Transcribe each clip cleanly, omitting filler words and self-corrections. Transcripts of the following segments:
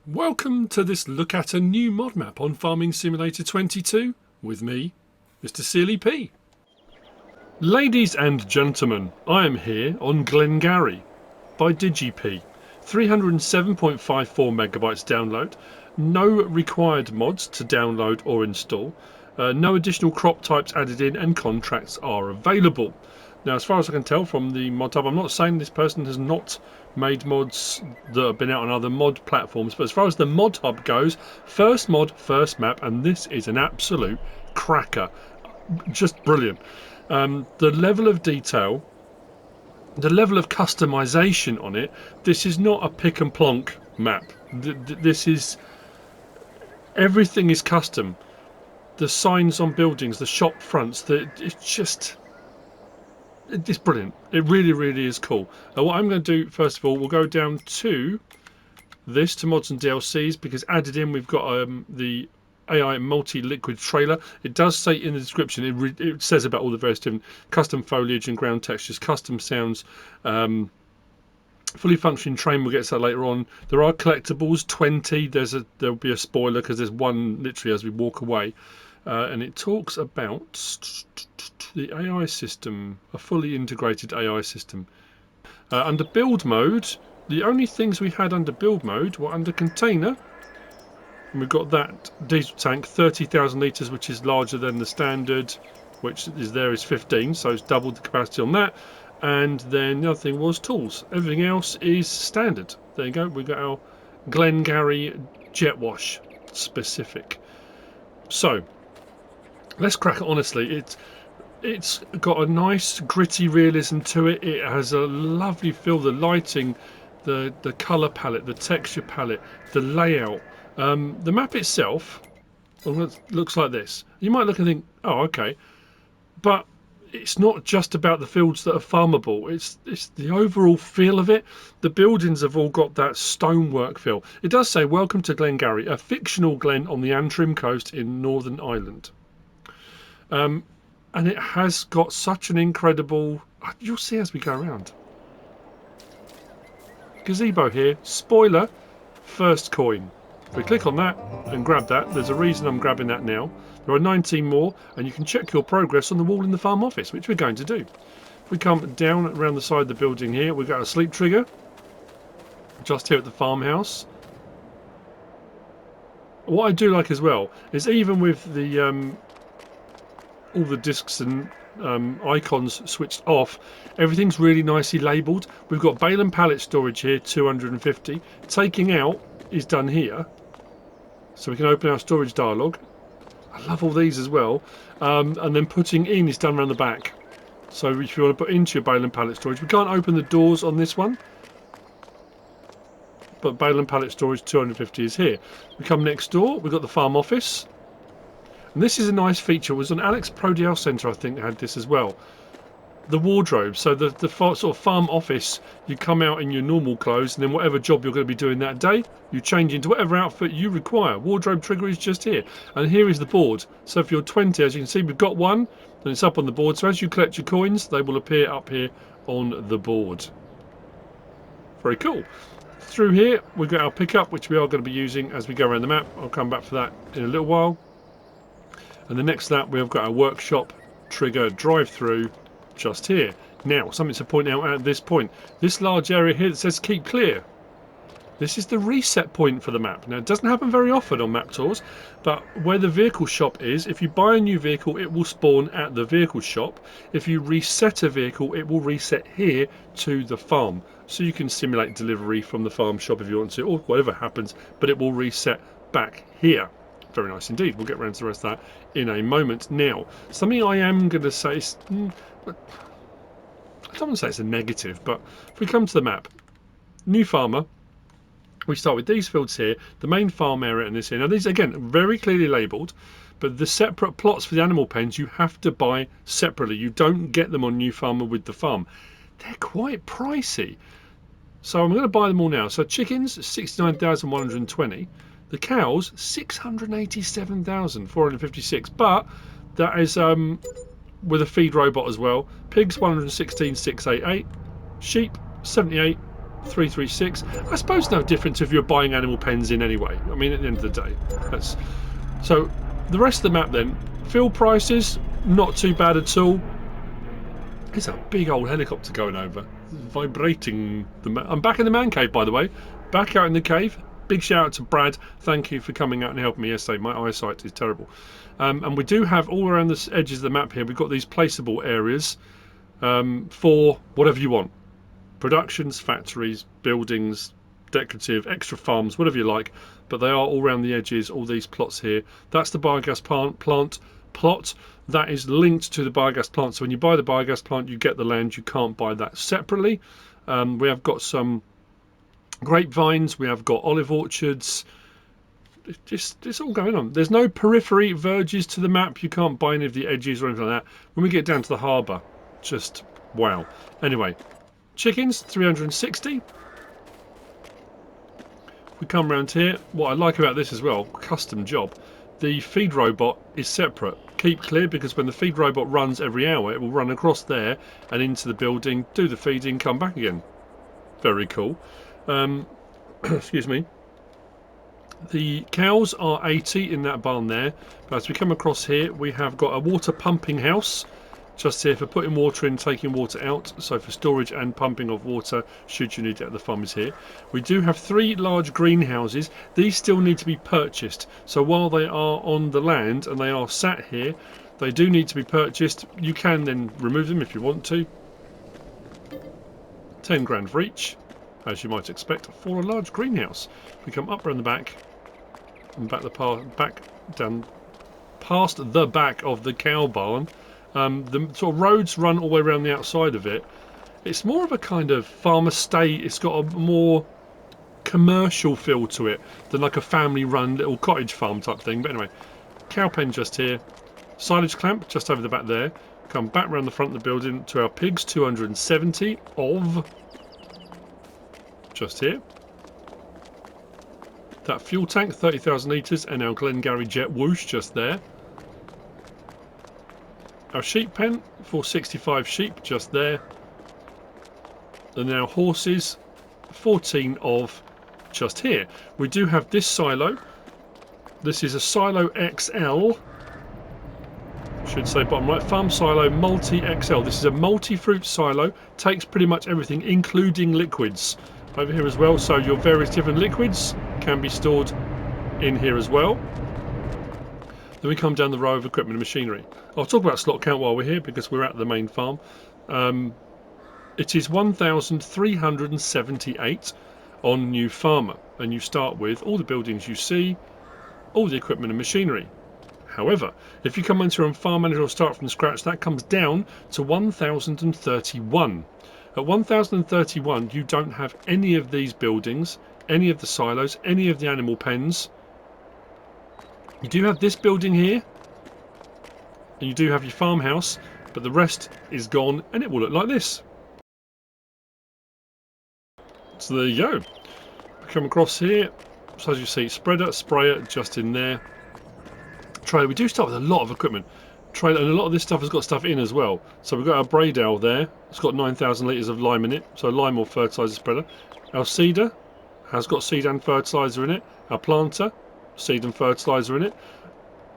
Welcome to this look at a new mod map on Farming Simulator 22 with me, MrSealyp. Ladies and gentlemen, I am here on Glengarry by Digipea. 307.54 megabytes download, no required mods to download or install, no additional crop types added in, and contracts are available. Now, as far as I can tell from the mod hub, I'm not saying this person has not made mods that have been out on other mod platforms, but as far as the mod hub goes, first mod, first map, and this is an absolute cracker. Just brilliant. The level of detail, the level of customization on it, this is not a pick and plonk map. This is, everything is custom. The signs on buildings, the shop fronts, it's brilliant. It really is cool. Now what I'm going to do, first of all, we'll go down to this, to mods and DLCs, because added in we've got the AI multi-liquid trailer. It does say in the description, it says about all the various different custom foliage and ground textures, custom sounds, fully functioning train, we'll get to that later on. There are collectibles, 20. There'll be a spoiler because there's one literally as we walk away. And it talks about the AI system, a fully integrated AI system. Under build mode, the only things we had under build mode were under container. And we've got that diesel tank, 30,000 litres, which is larger than the standard, which is 15, so it's doubled the capacity on that. And then the other thing was tools. Everything else is standard. There you go, we've got our Glengarry jet wash specific. So let's crack it. Honestly, it's got a nice gritty realism to it. It has a lovely feel, the lighting, the colour palette, the texture palette, the layout. The map itself looks like this. You might look and think, oh, okay, but it's not just about the fields that are farmable. It's the overall feel of it. The buildings have all got that stonework feel. It does say, welcome to Glengarry, a fictional glen on the Antrim coast in Northern Ireland. And it has got such an incredible, you'll see as we go around. Gazebo here, spoiler, first coin. If we click on that and grab that, there's a reason I'm grabbing that now. There are 19 more, and you can check your progress on the wall in the farm office, which we're going to do. If we come down around the side of the building here, we've got a sleep trigger, just here at the farmhouse. What I do like as well is, even with the all the discs and icons switched off, everything's really nicely labelled. We've got bale and pallet storage here, 250. Taking out is done here, so we can open our storage dialog. I love all these as well. And then putting in is done around the back. So if you want to put into your bale and pallet storage, we can't open the doors on this one, but bale and pallet storage 250 is here. We come next door, we've got the farm office. And this is a nice feature. It was on Alex Prodale Centre, I think, had this as well. The wardrobe. So the sort of farm office, you come out in your normal clothes, and then whatever job you're going to be doing that day, you change into whatever outfit you require. Wardrobe trigger is just here. And here is the board. So if you're 20, as you can see, we've got one, and it's up on the board. So as you collect your coins, they will appear up here on the board. Very cool. Through here, we've got our pickup, which we are going to be using as we go around the map. I'll come back for that in a little while. And the next to that, we've got our workshop trigger drive-through just here. Now, something to point out at this point. This large area here that says keep clear. This is the reset point for the map. Now, it doesn't happen very often on map tours, but where the vehicle shop is, if you buy a new vehicle, it will spawn at the vehicle shop. If you reset a vehicle, it will reset here to the farm. So you can simulate delivery from the farm shop if you want to, or whatever happens, but it will reset back here. Very nice indeed. We'll get around to the rest of that in a moment. Now, something I am going to say is, I don't want to say it's a negative, but if we come to the map, new farmer, we start with these fields here, the main farm area and this here. Now these, again, very clearly labelled, but the separate plots for the animal pens you have to buy separately. You don't get them on new farmer with the farm. They're quite pricey. So I'm going to buy them all now. So chickens, 69,120. The cows, 687,456, but that is with a feed robot as well. Pigs, 116,688. Sheep, 78. 336. I suppose no difference if you're buying animal pens in anyway. I mean, at the end of the day, that's so. The rest of the map then, fuel prices not too bad at all. It's a big old helicopter going over, vibrating. I'm back in the man cave, by the way. Back out in the cave. Big shout out to Brad. Thank you for coming out and helping me yesterday. My eyesight is terrible. And we do have all around the edges of the map here. We've got these placeable areas for whatever you want. Productions, factories, buildings, decorative, extra farms, whatever you like, but they are all around the edges, all these plots here. That's the biogas plant plot that is linked to the biogas plant. So when you buy the biogas plant, you get the land. You can't buy that separately. We have got some grapevines, we have got olive orchards. It's all going on. There's no periphery verges to the map. You can't buy any of the edges or anything like that. When we get down to the harbour, just wow. Anyway, chickens 360. We come around here. What I like about this as well, custom job, the feed robot is separate. Keep clear, because when the feed robot runs every hour, it will run across there and into the building, do the feeding, come back again. Very cool. Excuse me. The cows are 80 in that barn there, but as we come across here, we have got a water pumping house just here for putting water in, taking water out, so for storage and pumping of water should you need it at the farm is here. We do have 3 large greenhouses. These still need to be purchased, so while they are on the land and they are sat here, they do need to be purchased. You can then remove them if you want to. 10 grand for each, as you might expect, for a large greenhouse. We come up around the back and back down past the back of the cow barn. The sort of roads run all the way around the outside of it. It's more of a kind of farm estate. It's got a more commercial feel to it than like a family-run little cottage farm type thing. But anyway, cow pen just here, silage clamp just over the back there. Come back around the front of the building to our pigs, 270 of just here. That fuel tank, 30,000 litres, and our Glengarry jet whoosh just there. Our sheep pen, 465 sheep just there. And our horses, 14 of just here. We do have this silo. This is a Silo XL. Should say bottom right. Farm Silo Multi XL. This is a multi-fruit silo. Takes pretty much everything, including liquids, over here as well. So your various different liquids can be stored in here as well. Then we come down the row of equipment and machinery. I'll talk about slot count while we're here, because we're at the main farm. It is 1,378 on New Farmer, and you start with all the buildings you see, all the equipment and machinery. However, if you come into your farm manager or start from scratch, that comes down to 1,031. At 1,031, you don't have any of these buildings, any of the silos, any of the animal pens. You do have this building here, and you do have your farmhouse, but the rest is gone, and it will look like this. So there you go. We come across here, so as you see, spreader, sprayer just in there. Trailer, we do start with a lot of equipment. Trailer, and a lot of this stuff has got stuff in as well. So we've got our braid owl there. It's got 9,000 litres of lime in it, so lime or fertiliser spreader. Our seeder has got seed and fertiliser in it. Our planter, seed and fertiliser in it.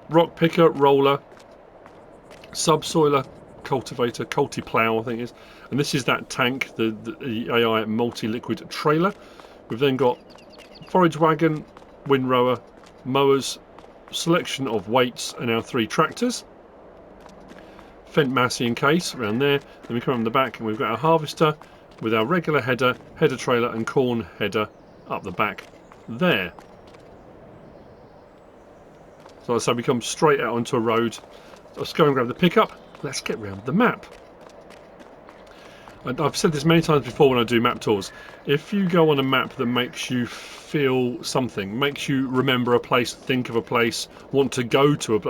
Rock picker, roller, subsoiler, cultivator, culti-plough I think it is. And this is that tank, the AI multi-liquid trailer. We've then got forage wagon, windrower, mowers, selection of weights, and our 3 tractors. Fent massey and case around there. Then we come on the back and we've got our harvester with our regular header, header trailer and corn header up the back there. So as I say, we come straight out onto a road. Let's go and grab the pickup. Let's get round the map. And I've said this many times before when I do map tours. If you go on a map that makes you feel something, makes you remember a place, think of a place, want to go to a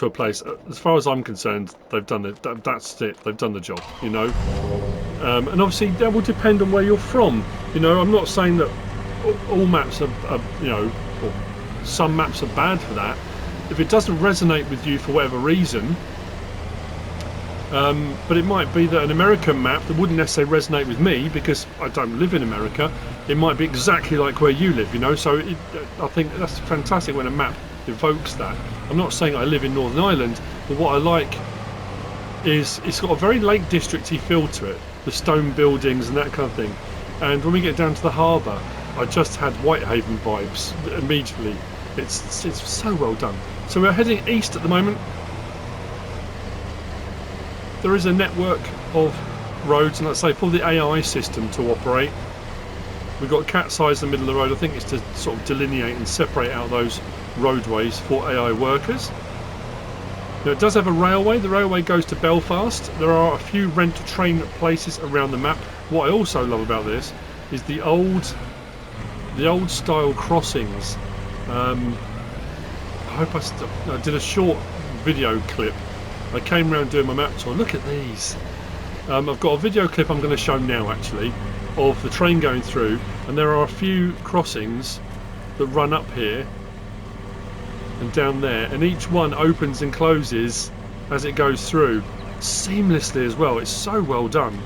place, as far as I'm concerned, they've done it. That's it. They've done the job, you know. And obviously that will depend on where you're from. You know, I'm not saying that all maps are you know, or some maps are bad for that. If it doesn't resonate with you for whatever reason, But it might be that an American map that wouldn't necessarily resonate with me because I don't live in America. It might be exactly like where you live, you know. So I think that's fantastic when a map evokes that. I'm not saying I live in Northern Ireland, but what I like is it's got a very Lake Districty feel to it, the stone buildings and that kind of thing. And when we get down to the harbour, I just had Whitehaven vibes immediately. It's so well done. So we're heading east at the moment. There is a network of roads, and let's say for the AI system to operate, we've got cat's eyes in the middle of the road. I think it's to sort of delineate and separate out those roadways for AI workers. Now it does have a railway. The railway goes to Belfast. There are a few rent-a-train places around the map. What I also love about this is the old style crossings. I hope I did a short video clip. I came around doing my map tour. Look at these. I've got a video clip I'm going to show now actually of the train going through, and there are a few crossings that run up here and down there, and each one opens and closes as it goes through seamlessly as well. It's so well done.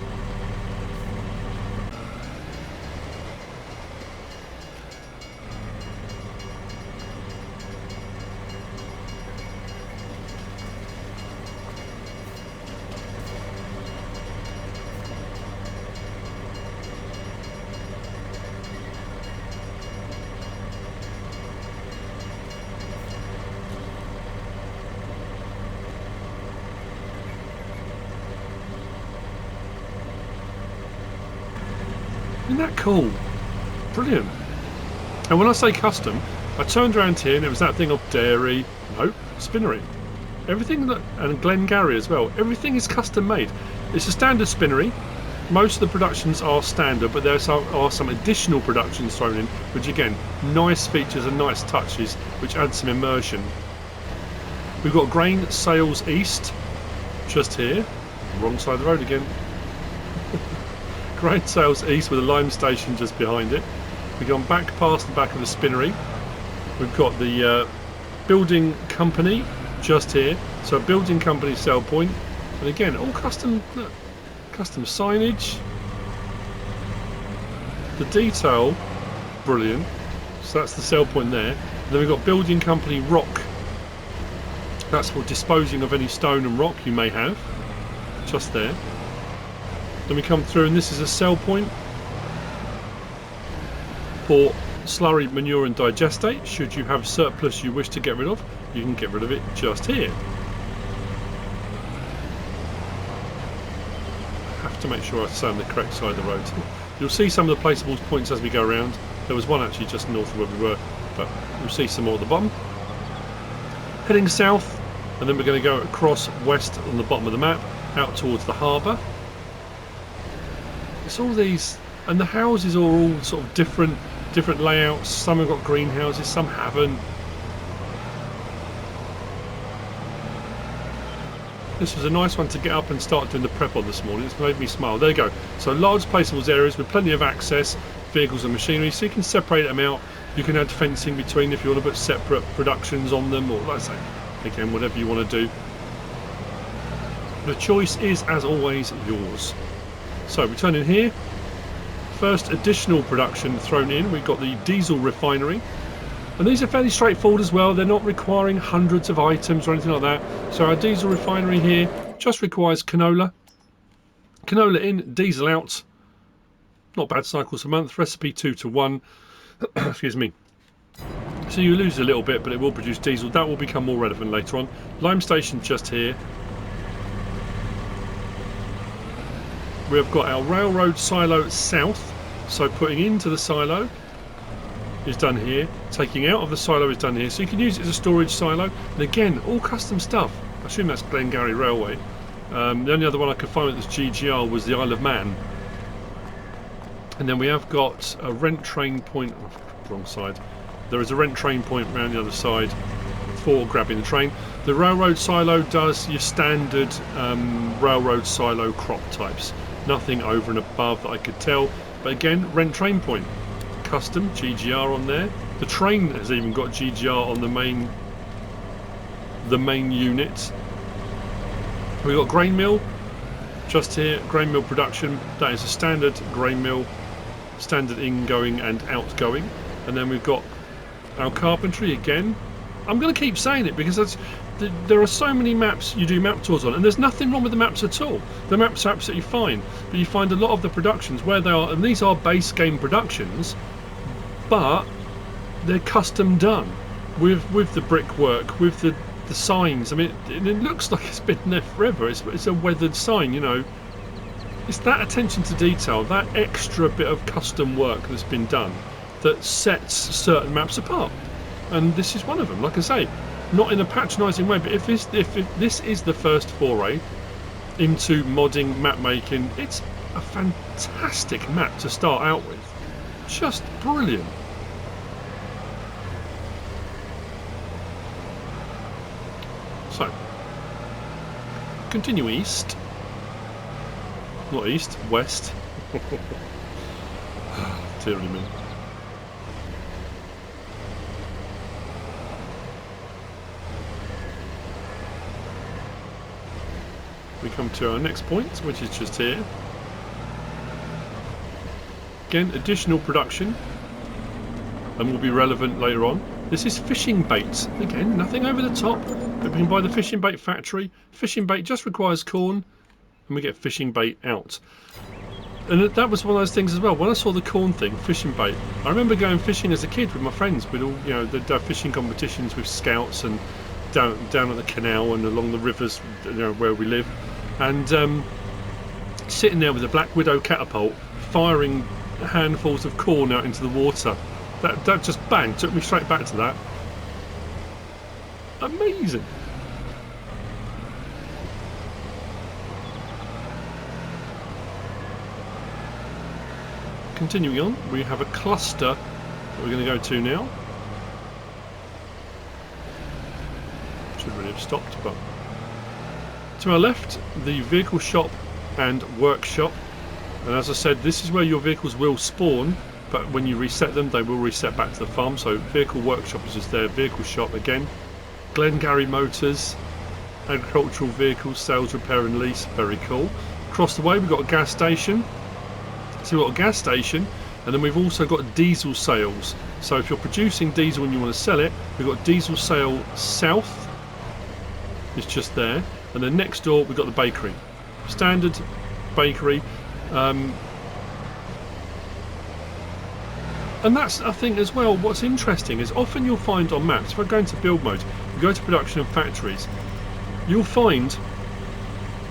Isn't that cool? Brilliant. And when I say custom, I turned around here and it was that thing of dairy, no, spinnery. Everything that, and Glengarry as well, everything is custom made. It's a standard spinnery. Most of the productions are standard, but there are some additional productions thrown in, which again, nice features and nice touches, which add some immersion. We've got grain sales east, just here, wrong side of the road again. Grain sales east with a lime station just behind it. We've gone back past the back of the spinnery. We've got the building company just here. So a building company sell point. And again, all custom, look, custom signage. The detail, brilliant. So that's the sell point there. And then we've got building company rock. That's for disposing of any stone and rock you may have. Just there. Then we come through and this is a sell point for slurry, manure and digestate. Should you have surplus you wish to get rid of, you can get rid of it just here. I have to make sure I stay on the correct side of the road. You'll see some of the placeable points as we go around. There was one actually just north of where we were, but you'll see some more at the bottom. Heading south, and then we're going to go across west on the bottom of the map, out towards the harbour. It's all these, and the houses are all sort of different layouts. Some have got greenhouses, some haven't. This was a nice one to get up and start doing the prep on this morning. It's made me smile. There you go. So large placeable areas with plenty of access, vehicles and machinery, so you can separate them out. You can add fencing between if you want to put separate productions on them, or like I say, again, whatever you want to do. The choice is, as always, yours. So we turn in here. First additional production thrown in, we've got the diesel refinery. And these are fairly straightforward as well. They're not requiring hundreds of items or anything like that. So our diesel refinery here just requires canola. Canola in, diesel out. Not bad cycles a month. Recipe 2 to 1. Excuse me. So you lose a little bit, but it will produce diesel. That will become more relevant later on. Lime station just here. We've got our railroad silo south, so putting into the silo is done here, taking out of the silo is done here, so you can use it as a storage silo. And again, all custom stuff. I assume that's Glengarry Railway. The only other one I could find that was GGR was the Isle of Man. And then we have got a rent train point, oh, wrong side. There is a rent train point around the other side for grabbing the train. The railroad silo does your standard railroad silo crop types. Nothing over and above that I could tell, but again, rent train point, custom GGR on there. The train has even got GGR on the main unit. We've got grain mill just here, grain mill production. That is a standard grain mill, standard ingoing and outgoing. And then we've got our carpentry again. I'm going to keep saying it because there are so many maps you do map tours on, and there's nothing wrong with the maps at all. The maps are absolutely fine, but you find a lot of the productions where they are, and these are base game productions, but they're custom done with the brickwork, with the signs. I mean, it looks like it's been there forever. It's a weathered sign, you know. It's that attention to detail, that extra bit of custom work that's been done that sets certain maps apart. And this is one of them. Like I say, not in a patronising way, but if this is the first foray into modding map making, it's a fantastic map to start out with. Just brilliant. So, continue east. Not east, west. Dearly me. We come to our next point, which is just here. Again, additional production, and will be relevant later on. This is fishing bait. Again, nothing over the top. We can buy the fishing bait factory. Fishing bait just requires corn, and we get fishing bait out. And that was one of those things as well. When I saw the corn thing, fishing bait, I remember going fishing as a kid with my friends. With all, you know, they'd have fishing competitions with scouts and down at the canal and along the rivers, you know, where we live, and sitting there with a Black Widow catapult, firing handfuls of corn out into the water. That just bang took me straight back to that. Amazing. Continuing on, we have a cluster that we're going to go to now. Should really have stopped, but to our left, the vehicle shop and workshop. And as I said, this is where your vehicles will spawn, but when you reset them, they will reset back to the farm. So vehicle workshop is just there, vehicle shop again. Glengarry motors, agricultural vehicles, sales, repair and lease, very cool. Across the way we've got a gas station. So we've got a gas station, and then we've also got diesel sales. So if you're producing diesel and you want to sell it, we've got diesel sale south. It's just there. And then next door we've got the bakery. Standard bakery. And that's, I think, as well, what's interesting is often you'll find on maps, if I go into build mode, you go to production and factories, you'll find,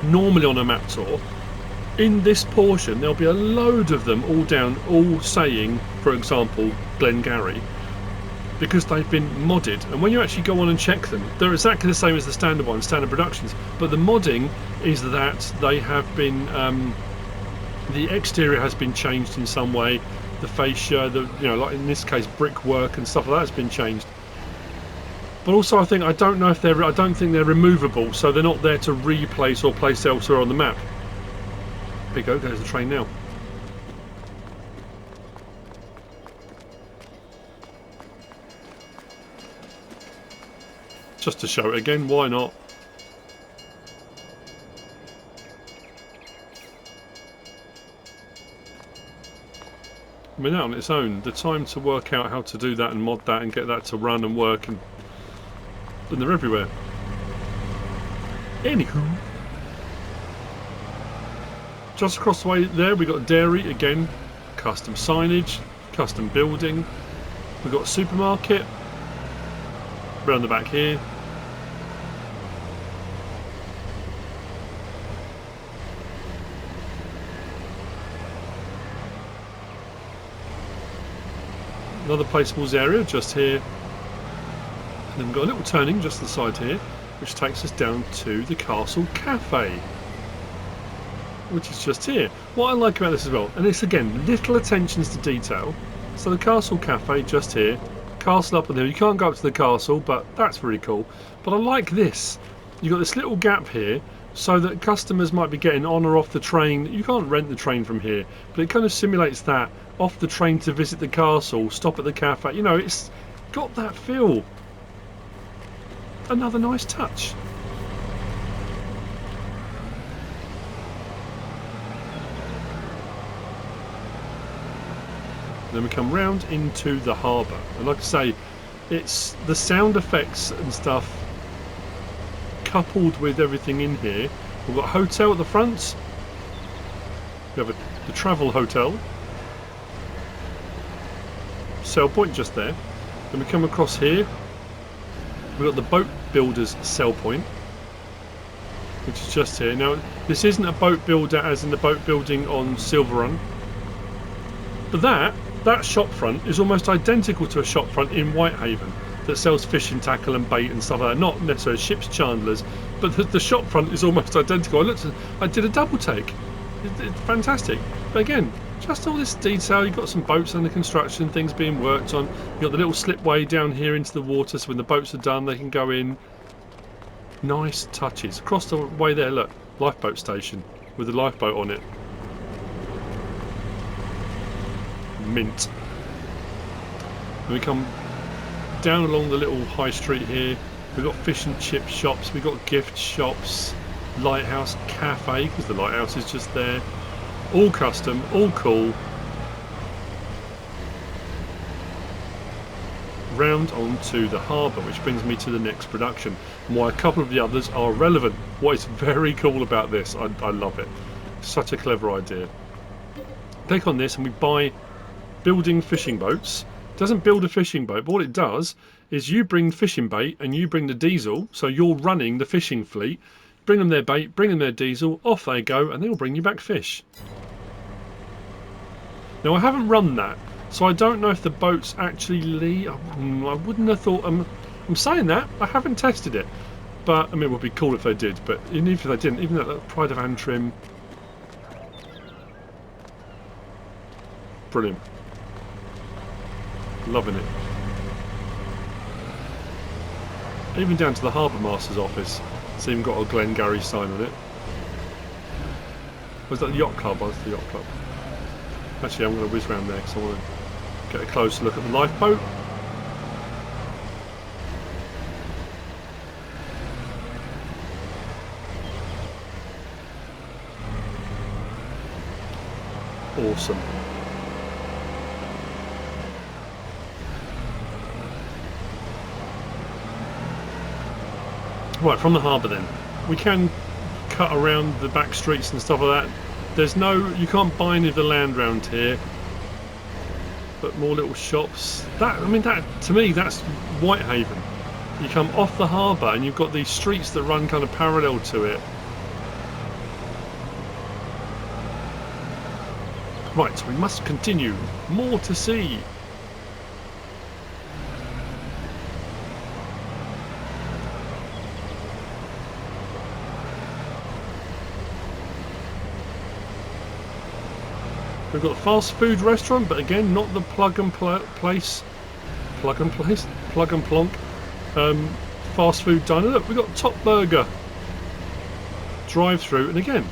normally on a map tour, in this portion there'll be a load of them all saying, for example, Glengarry, because they've been modded. And when you actually go on and check them, they're exactly the same as the standard ones, standard productions, but the modding is that they have been, the exterior has been changed in some way. The fascia, like in this case, brickwork and stuff like that has been changed. But also, I don't think they're removable, so they're not there to replace or place elsewhere on the map. There you go. There's the train now. Just to show it again, why not? I mean, that on its own, the time to work out how to do that and mod that and get that to run and work, and they're everywhere. Anywho, just across the way there we got dairy again, custom signage, custom building. We've got a supermarket around the back here. Another placeables area just here, and then we've got a little turning just to the side here, which takes us down to the Castle Cafe, which is just here. What I like about this as well, and it's again little attentions to detail. So the Castle Cafe just here, castle up on there. You can't go up to the castle, but that's very cool. But I like this. You've got this little gap here, so that customers might be getting on or off the train. You can't rent the train from here, but it kind of simulates that. Off the train to visit the castle, stop at the cafe. You know, it's got that feel. Another nice touch. Then we come round into the harbour, and like I say, it's the sound effects and stuff coupled with everything in here. We've got a hotel at the front. We have the travel hotel. Sell point just there. Then we come across here. We've got the boat builders sell point, which is just here. Now, this isn't a boat builder as in the boat building on Silver Run, but that shop front is almost identical to a shop front in Whitehaven that sells fishing tackle and bait and stuff like that. Not necessarily ships chandlers, but the shop front is almost identical. I did a double take. It's fantastic. But again, just all this detail. You've got some boats under construction, things being worked on. You've got the little slipway down here into the water, so when the boats are done, they can go in. Nice touches. Across the way there, look, lifeboat station with the lifeboat on it. Mint. And we come down along the little high street here. We've got fish and chip shops, we've got gift shops, lighthouse cafe, because the lighthouse is just there. All custom, all cool. Round onto the harbour, which brings me to the next production, and why a couple of the others are relevant. What is very cool about this, I love it. Such a clever idea. Click on this and we buy building fishing boats. It doesn't build a fishing boat, but what it does is you bring fishing bait and you bring the diesel, so you're running the fishing fleet. Bring them their bait, bring them their diesel, off they go, and they'll bring you back fish. Now, I haven't run that, so I don't know if the boats actually leave. I wouldn't have thought. I'm saying that, I haven't tested it, but I mean, it would be cool if they did. But even if they didn't, even that Pride of Antrim, brilliant, loving it. Even down to the Harbour Master's office. It's even got a Glengarry sign on it. Was that the yacht club? Oh, that's the yacht club. Actually, I'm going to whiz around there because I want to get a closer look at the lifeboat. Awesome. Right, from the harbour then, we can cut around the back streets and stuff like that. There's no, you can't buy any of the land round here, but more little shops. That, I mean, that to me, that's Whitehaven. You come off the harbour and you've got these streets that run kind of parallel to it. Right, so we must continue. More to see. We've got a fast food restaurant, but again, not the plug and plonk fast food diner. Look, we've got Top Burger drive-through, and again,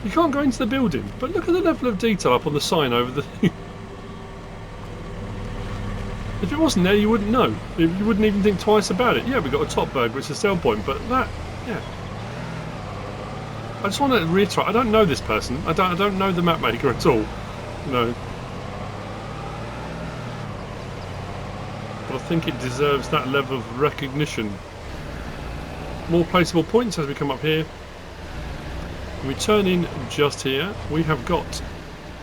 you can't go into the building, but look at the level of detail up on the sign over the thing. If it wasn't there, you wouldn't know. You wouldn't even think twice about it. Yeah, we've got a Top Burger, it's a sell point, but that, yeah. I just want to reiterate, I don't know this person. I don't know the map maker at all. No. But I think it deserves that level of recognition. More placeable points as we come up here. When we turn in just here, we have got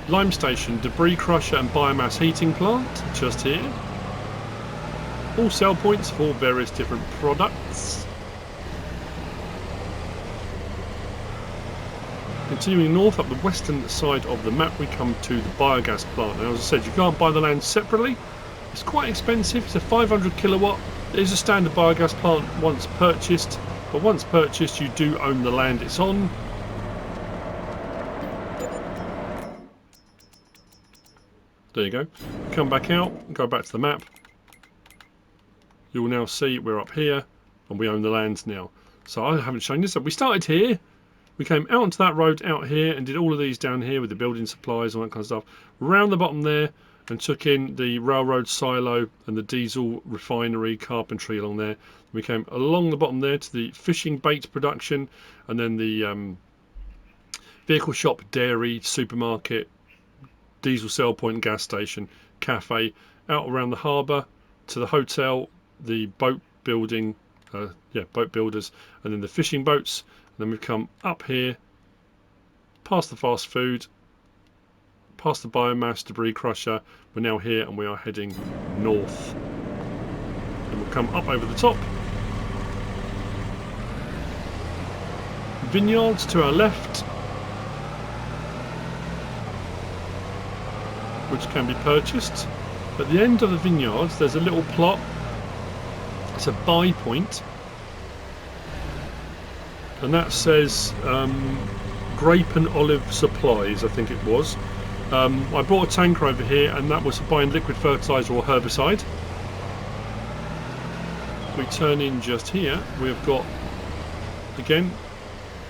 lime station, debris crusher and biomass heating plant just here. All sell points for various different products. Continuing north up the western side of the map, we come to the biogas plant. Now, as I said, you can't buy the land separately. It's quite expensive. It's a 500 kilowatt. It is a standard biogas plant once purchased, but once purchased, you do own the land it's on. There you go. Come back out, go back to the map. You will now see we're up here, and we own the land now. So I haven't shown this. We started here. We came out onto that road out here and did all of these down here with the building supplies and all that kind of stuff. Round the bottom there and took in the railroad silo and the diesel refinery carpentry along there. We came along the bottom there to the fishing bait production and then the vehicle shop, dairy, supermarket, diesel sell point, gas station, cafe, out around the harbour to the hotel, the boat building, boat builders, and then the fishing boats. And then we've come up here, past the fast food, past the biomass debris crusher. We're now here and we are heading north. And we'll come up over the top. Vineyards to our left, which can be purchased. At the end of the vineyards there's a little plot. It's a buy point, and that says grape and olive supplies, I think it was. I brought a tanker over here, and that was buying liquid fertiliser or herbicide. We turn in just here, we've got again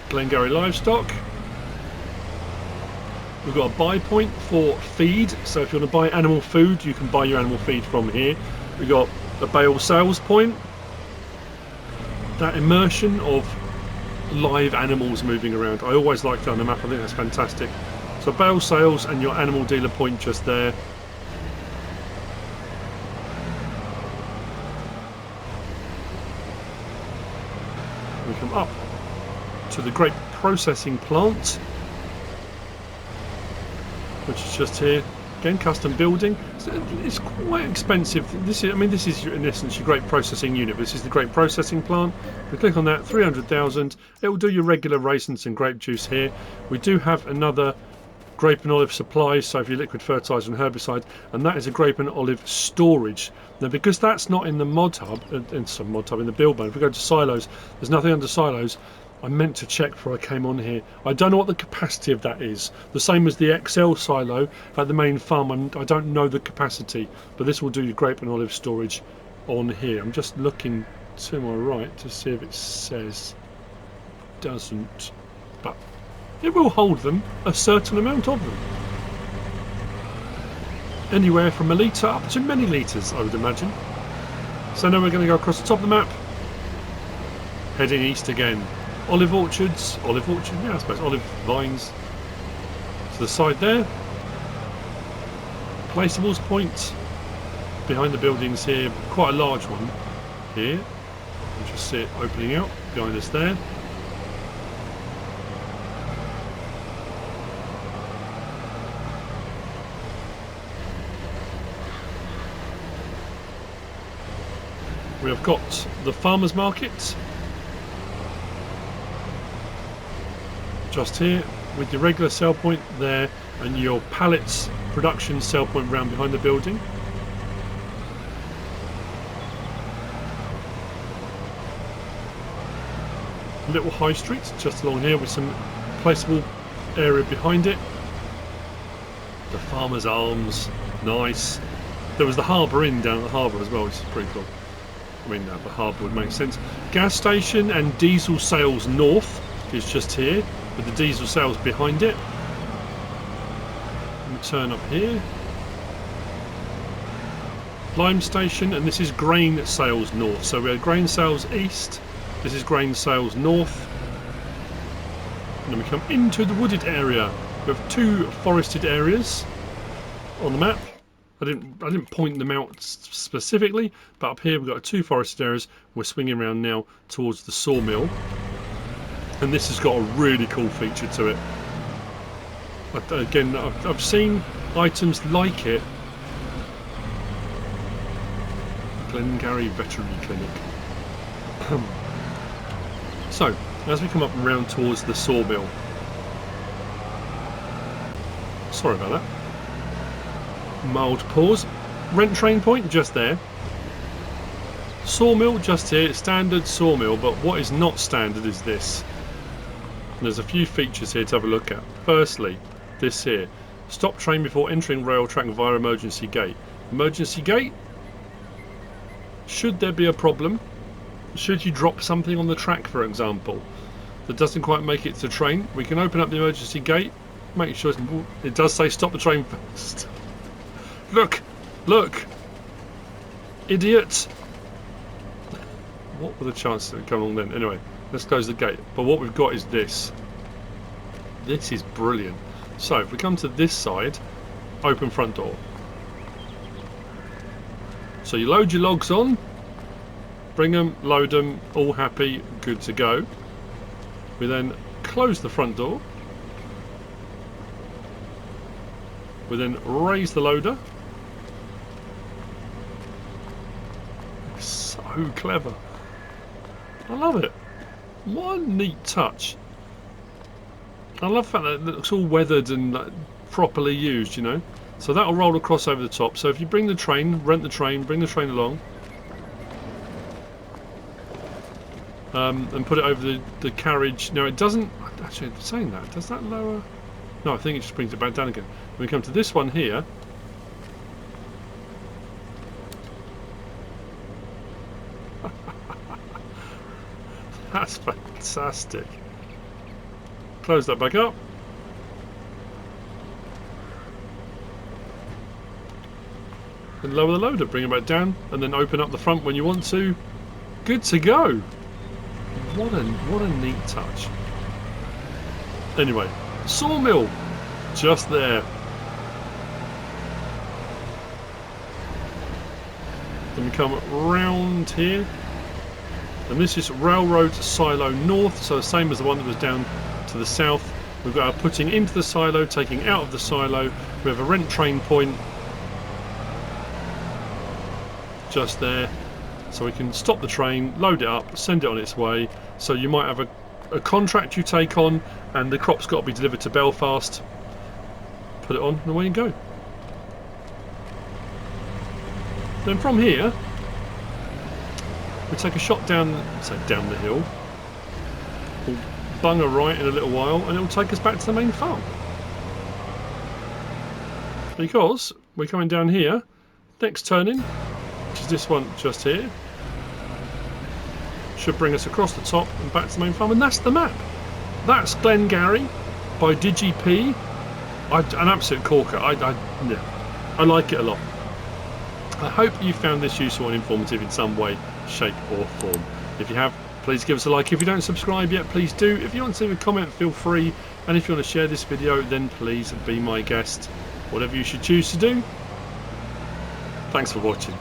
Glengarry livestock. We've got a buy point for feed, so if you want to buy animal food you can buy your animal feed from here. We've got a bale sales point, that immersion of live animals moving around. I always like that on the map, I think that's fantastic. So bale sales and your animal dealer point just there. We come up to the grape processing plant, which is just here. Again, custom building. It's quite expensive. This is in essence your grape processing unit. This is the grape processing plant. We click on that, 300,000. It will do your regular raisins and grape juice here. We do have another grape and olive supplies, so for your liquid fertiliser and herbicide, and that is a grape and olive storage. Now, because that's not in the mod hub, in the build mode, if we go to silos, there's nothing under silos. I meant to check before I came on here. I don't know what the capacity of that is. The same as the XL silo at the main farm. I don't know the capacity, but this will do your grape and olive storage on here. I'm just looking to my right to see if it says. Doesn't, but it will hold them, a certain amount of them. Anywhere from a litre up to many litres, I would imagine. So now we're going to go across the top of the map, heading east again. Olive orchards, yeah, I suppose, olive vines to the side there. Placeables point behind the buildings here, quite a large one here. You just see it opening out behind us there. We have got the farmers market just here with your regular sell point there and your pallets production sell point round behind the building. Little high street just along here with some placeable area behind it. The Farmers Arms, nice. There was the Harbour Inn down at the harbour as well, which is pretty cool. I mean, the harbour would make sense. Gas station and diesel sales north is just here, with the diesel sales behind it. We turn up here. Lime station, and this is grain sales north. So we have grain sales east, this is grain sales north. And then we come into the wooded area. We have two forested areas on the map. I didn't point them out specifically, but up here we've got two forested areas. We're swinging around now towards the sawmill, and this has got a really cool feature to it. Again, I've seen items like it. Glengarry Veterinary Clinic. So, as we come up and round towards the sawmill. Sorry about that. Mild pause. Rent train point just there. Sawmill just here. Standard sawmill, but what is not standard is this. And there's a few features here to have a look at. Firstly, this here. Stop train before entering rail track via emergency gate. Emergency gate. Should there be a problem, should you drop something on the track, for example, that doesn't quite make it to the train, we can open up the emergency gate, make sure it does say stop the train first. Look! Look! Idiot! What were the chances of it coming along then? Anyway, let's close the gate. But what we've got is this. This is brilliant. So, if we come to this side, open front door. So you load your logs on, bring them, load them, all happy, good to go. We then close the front door. We then raise the loader. It's so clever. I love it. What a neat touch. I love the fact that it looks all weathered and properly used, you know. So that'll roll across over the top. So if you bring the train, rent the train, bring the train along, and put it over the carriage. Now it doesn't, actually saying that, does that lower? No, I think it just brings it back down again. When we come to this one here, that's fantastic. Close that back up. And lower the loader, bring it back down, and then open up the front when you want to. Good to go. What a neat touch. Anyway, sawmill, just there. Then we come round here, and this is railroad silo north, so the same as the one that was down to the south. We've got our putting into the silo, taking out of the silo. We have a rent train point just there, so we can stop the train, load it up, send it on its way. So you might have a contract you take on, and the crop's got to be delivered to Belfast. Put it on, and away you go. Then from here, we take a shot down the hill. We'll bung a right in a little while, and it will take us back to the main farm. Because we're coming down here, next turning, which is this one just here, should bring us across the top and back to the main farm, and that's the map. That's Glengarry by Digipea. An absolute corker. I like it a lot. I hope you found this useful and informative in some way, shape or form. If you have, please give us a like. If you don't subscribe yet, please do. If you want to leave a comment, feel free. And if you want to share this video, then please be my guest. Whatever you should choose to do. Thanks for watching.